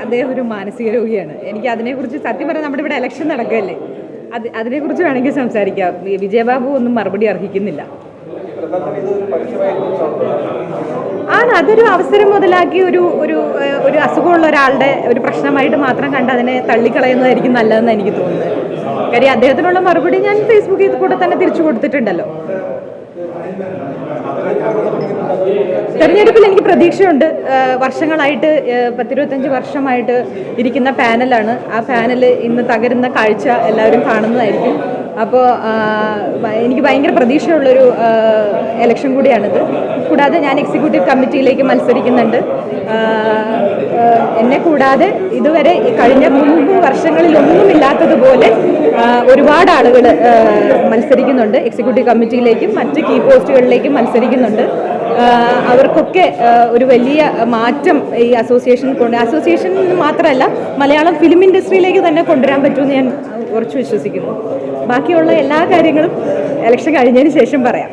അദ്ദേഹം ഒരു മാനസിക രോഗിയാണ്. എനിക്ക് അതിനെക്കുറിച്ച് സത്യം പറഞ്ഞാൽ നമ്മുടെ ഇവിടെ ഇലക്ഷൻ നടക്കുകയല്ലേ, അതിനെക്കുറിച്ച് വേണമെങ്കിൽ സംസാരിക്കാം. വിജയബാബു ഒന്നും മറുപടി അർഹിക്കുന്നില്ല. അതൊരു അവസരം മുതലാക്കി ഒരു ഒരു ഒരു അസുഖമുള്ള ഒരാളുടെ ഒരു പ്രശ്നമായിട്ട് മാത്രം കണ്ട് അതിനെ തള്ളിക്കളയുന്നതായിരിക്കും നല്ലതെന്ന് എനിക്ക് തോന്നുന്നത്. കാര്യം അദ്ദേഹത്തിനുള്ള മറുപടി ഞാൻ ഫേസ്ബുക്കിൽ കൂടെ തന്നെ തിരിച്ചു കൊടുത്തിട്ടുണ്ടല്ലോ. തെരഞ്ഞെടുപ്പിൽ എനിക്ക് പ്രതീക്ഷയുണ്ട്. വർഷങ്ങളായിട്ട് 10-25 വർഷമായിട്ട് ഇരിക്കുന്ന പാനലാണ്. ആ പാനൽ ഇന്ന് തകരുന്ന കാഴ്ച എല്ലാവരും കാണുന്നതായിരിക്കും. അപ്പോൾ എനിക്ക് ഭയങ്കര പ്രതീക്ഷയുള്ളൊരു ഇലക്ഷൻ കൂടിയാണിത്. കൂടാതെ ഞാൻ എക്സിക്യൂട്ടീവ് കമ്മിറ്റിയിലേക്ക് മത്സരിക്കുന്നുണ്ട്. എന്നെ കൂടാതെ ഇതുവരെ കഴിഞ്ഞ മുൻപ് വർഷങ്ങളിലൊന്നുമില്ലാത്തതുപോലെ ഒരുപാട് ആളുകൾ മത്സരിക്കുന്നുണ്ട്. എക്സിക്യൂട്ടീവ് കമ്മിറ്റിയിലേക്കും മറ്റ് കീ പോസ്റ്റുകളിലേക്കും മത്സരിക്കുന്നുണ്ട്. അവർക്കൊക്കെ ഒരു വലിയ മാറ്റം ഈ അസോസിയേഷൻ മാത്രമല്ല മലയാളം ഫിലിം ഇൻഡസ്ട്രിയിലേക്ക് തന്നെ കൊണ്ടുവരാൻ പറ്റുമെന്ന് ഞാൻ ഉറച്ചു വിശ്വസിക്കുന്നു. ബാക്കിയുള്ള എല്ലാ കാര്യങ്ങളും ഇലക്ഷൻ കഴിഞ്ഞതിന് ശേഷം പറയാം.